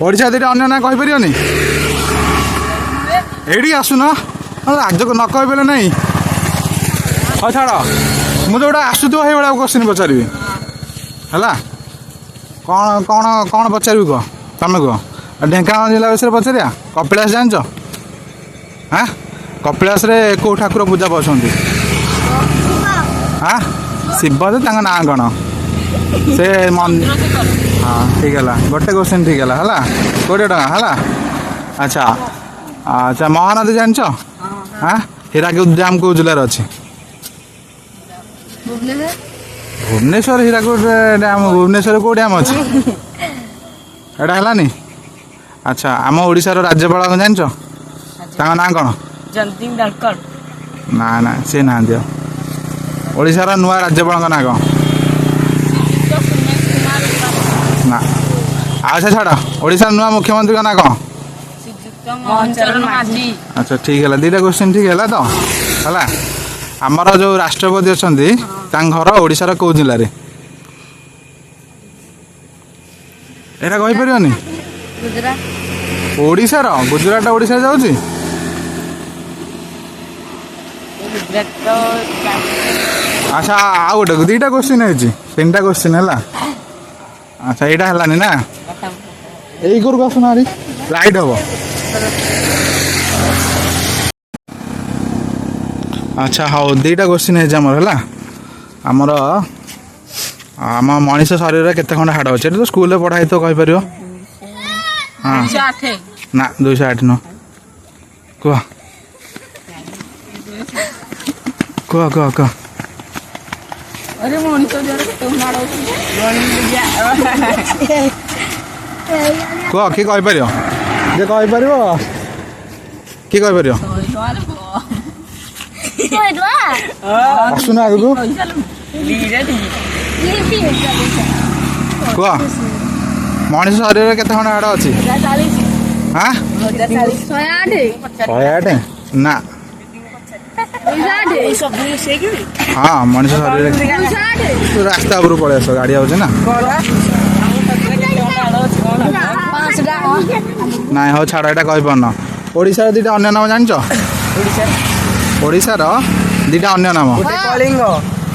ओडिशा दुईटा अन्य ना कहि परियोनी एडी आसुन आज न कहि बेले नहीं हाँ छाड़ मु जोटा आसुथिबो हे भाया क्वेश्चन पचारि है कौन कौन कौन पचारि कह तुम कह ढेंकानाल जिला विषय पचारिया कपिलास जानच हाँ कपिलास रे को ठाकुर पूजा पाँच हाँ शिव जे ना कौन से मन हाँ ठीक है गोटे क्वेश्चन ठीक है 20 टका है अच्छा अच्छा महानदी जानच हाँ हीराकुद डैम को जिले अच्छी भुवनेश्वर हीराकुद डैम भुवनेश्वर को डैम अच्छी एटा है अच्छा आम ओडिशार राज्यपाल को जानच ना कौन ना ना सी ना ओडिशार नुआ राज्यपाल ना कौन ना अच्छा छाड़ ओडिशार नुआ मुख्यमंत्री का ना कौन अच्छा ठीक है 2टा क्वेश्चन ठीक है तो है आमर जो राष्ट्रपति अच्छा घर ओडिशार कौ जिले में एटा कहि परियोनी ओडिशार गुजरात ओडिशा जाउची अच्छा आ गोटे 2टा क्वेश्चन है 3टा क्वेश्चन है अच्छा यहाँ है ना यही घर को आसना लाइट हम अच्छा हाँ 2टा क्वेश्चन है आमर आमर आम मनीष शरीर केते खंड हाड़ अच्छे तो स्कूल पढ़ाई तो कहीपर हाँ ना 208 न कह कह कह कह कह कि कहीपर जे कहीपर कि कहीपर आसुना आग को कह मनीष शरीर केते खंड हाड़ अच्छी हाँ 108 ना हाँ मनीष शरीर रास्ता उपरू पड़े आस गाड़ी आउे ना ना हो छाड़ यहाँ कही पारन ओडिशार 2टा अन्य नाम जानच ओडिशार 2टा अन्य नाम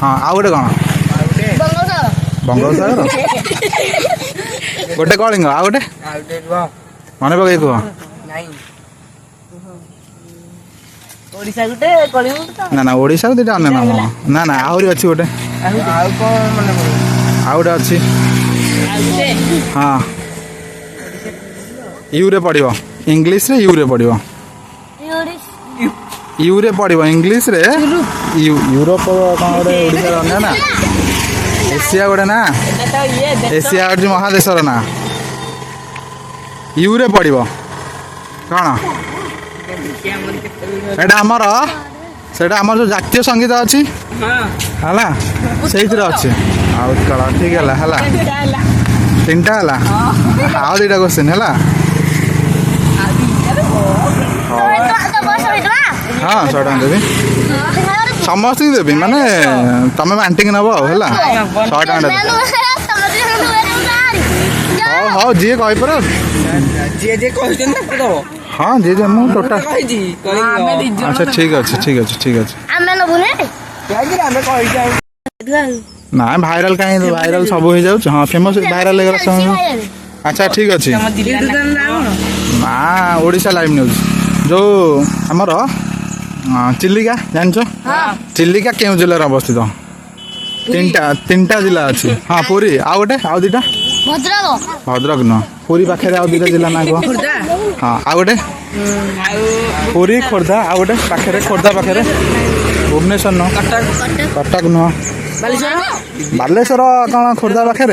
हाँ आ गोटे कौन बंगोपसागर गोटे कलिंग आ गोटे मन पकई कह ना ना ओडिशार 2टा अन्य नाम ना ना आहरी अच्छी गोटे आ गोटे अच्छी हाँ यू रे पड़ो इंग्लीश रे यू रे पड़ो यू रे पड़ो इंग्लीश रे यूरोप कौन गोटे ओडिशार अन्य ना एशिया गोटे ना एशिया हूँ महादेशर ना यू रे पड़ो कौन एटा आमर सेटा आमर जो जातीय संगीत अच्छी है से अच्छे आउट ठीक है 3टा है आउ 2टा क्वेश्चन है हाँ 100 टका देवी समस्त देवी माने तुम बांटिक नब है 100 टका हाँ हाँ जी कहीपर हाँ जी जी मुझे टोटाल अच्छा ठीक अच्छे ठीक अच्छे ठीक अच्छे ना भाइराल कहीं भाइराल सब हो जाऊँ हाँ फेमस भाइराल अच्छा ठीक अच्छे ना ओडिशा लाइव न्यूज जो आमर चिलिका जानच चिलिका क्यों जिले अवस्थित 3टा जिला अच्छी हाँ पुरी आ गोटे आउ 2टा भद्रक न पुरी पाखे आउ 2टा जिला ना कह हाँ आ गोटे पुरी खोर्धा आ गोटे पाखे खोर्धा पाखे भुवनेश्वर न कटक नुह बालेश्वर कौन खोर्धा पाखे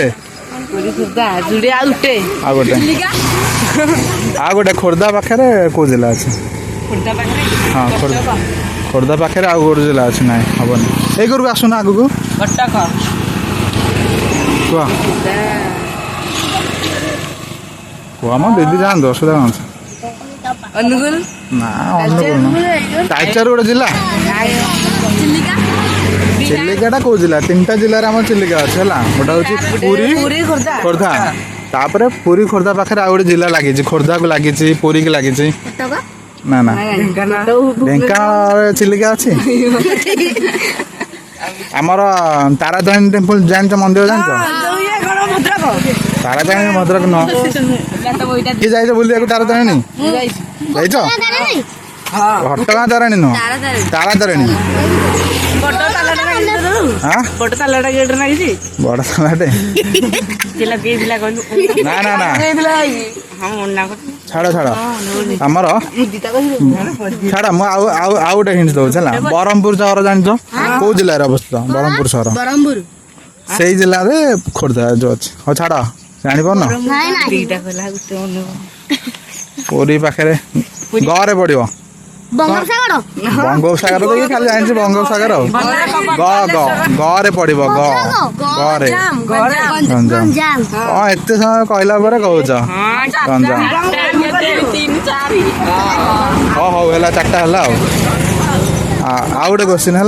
आ गोटे खोर्धा पाखे कौ जिला अच्छे हाँ खोर्धा पाखे आउ गोटे जिला अच्छे ना हेनी यही घर को आसुना आग को कह मो दीदी जान असुविधा कौन अनुगुल ना अनुगुल टाइचर गोटे जिला चिलिकाटा कौ जिला 3टा जिले आम चिलिका अच्छे है गोटे हूँ पुरी खोर्धा तापर पुरी खोर्धा पाखे आ गोटे जिला लगी खोर्धा को लगी पुरी की लगी ना ना ढेंकानाल चिलिका अच्छी आमर तारातारिणी टेम्पल जान मंदिर जान तारातारिणी भद्रक न कि जाइछ बुलिया तारातारिणी जाइछ घटगाँ तारिणी नुह तारातारिणी बड़ तालाटे ना ना ना छाड़ छाड़ आमर छाड़ मुझे आउ गोटे हिंट दौर है ब्रह्मपुर सहर जान कौ जिले अवस्थित ब्रह्मपुर सहर से जिले में खोर्धा जो अच्छे हाँ छाड़ जापर पुरी पाखे गरे पड़ो बंगोपसागर तो खाली जानी बंगोपसागर गरे पड़ो गरे हाँ एत समय कहला कौच गंजाम हाँ हौ है 4टा है आउ गोटे क्वेश्चन है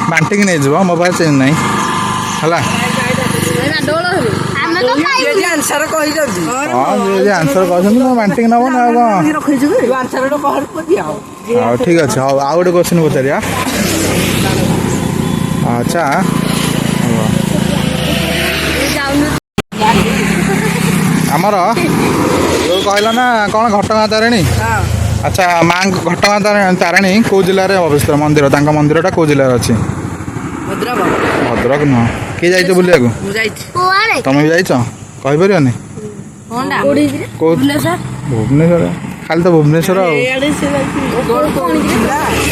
बांटिकी नहीं जाव मोबाइल चेंज नहीं है आंसर कहते बांटिकी नब ना हाँ ठीक अच्छे हाँ आउ गोटे क्वेश्चन पचारिया अच्छा आमर जो कहल ना कौन घटगाँ तारिणी अच्छा माँ घटगाँ तारिणी कौ जिले में अवस्थित मंदिर मंदिरटा कौ जिले अच्छी भद्रक नुह किए जाइछ बुलिया तुम भी जाइछ कहीपर भुवनेश्वर खाली तो भुवनेश्वर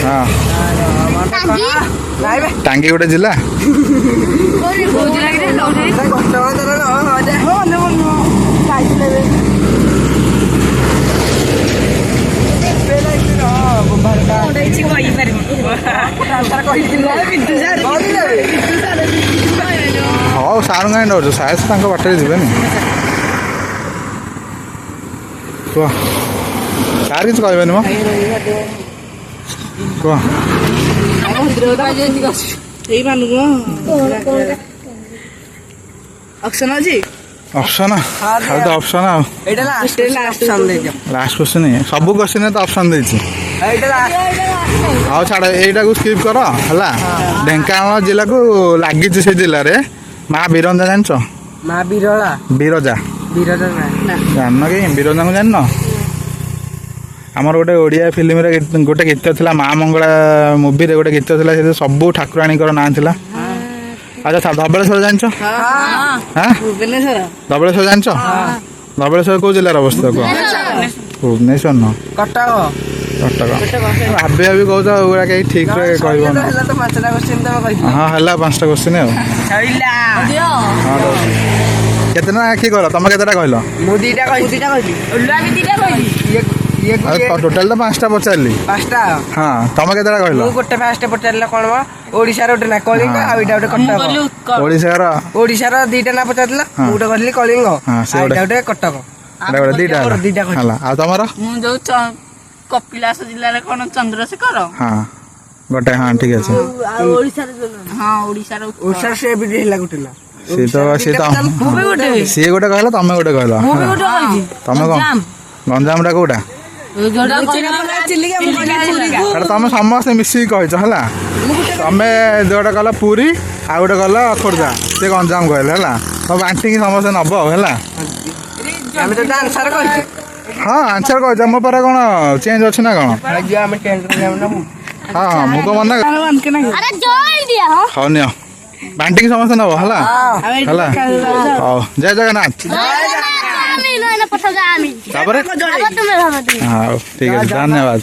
हाँ टांगी गोटे जिला हाँ सार कहीं डर साहस बाटे जी कह सार कि कहबे मो कह ऑप्शन अच्छी ऑप्शन खाली तो ऑप्शन लास्ट क्वेश्चन सब क्वेश्चन तो ऑप्शन देछि हाँ छाड़ यहीटा को स्किप कर है ढेंकानाल जिला को लगी से जिले में माँ बिरंजा जान माँ बिरजा जान कि बिरजा को जान आमर गोटे ओडिया फिल्म गोटे गीत था माँ मंगला मूवी रे गोटे गीत था सब ठाकुराणी ना था अच्छा धबलेश्वर जान धबलेश्वर जान धबलेश्वर कौ जिले अवस्थित कह भुवनेश्वर न कटक भाभी भाभी कौच गुड़ा कहीं ठीक कह हाँ है 5टा क्वेश्चन केतना कि कह तुम केतटा कहल टोटाल तो 5टा पचारि हाँ तुम केतटा कहल गोटे फास्ट पचार कौन ओडिशा गोटे ना कलिंग गोटे कटक ओडिशार 2टा ना पचार गोटे कहली कलिंग गोटे कटक दीटा तुमर कपिलास जिले में कौन चंद्रशेखर हाँ गोटे हाँ ठीक अच्छे सी गोटे कहला तुम गोटे कहल तुम कौन गंजाम टा कौटा तुम समस्ते मिसिक कह तुम जोटा कहल पुरी आ गोटे कहल खोर्धा से गंजाम कहले है तो बांटिकी समस्ते नब है हाँ आंसर कह मो पारे कौन चेंज अच्छे ना कौन हाँ हाँ मुझे मना हाँ नि बांटिकी समस्ते नब है जय जगन्नाथ हाँ ठीक है धन्यवाद।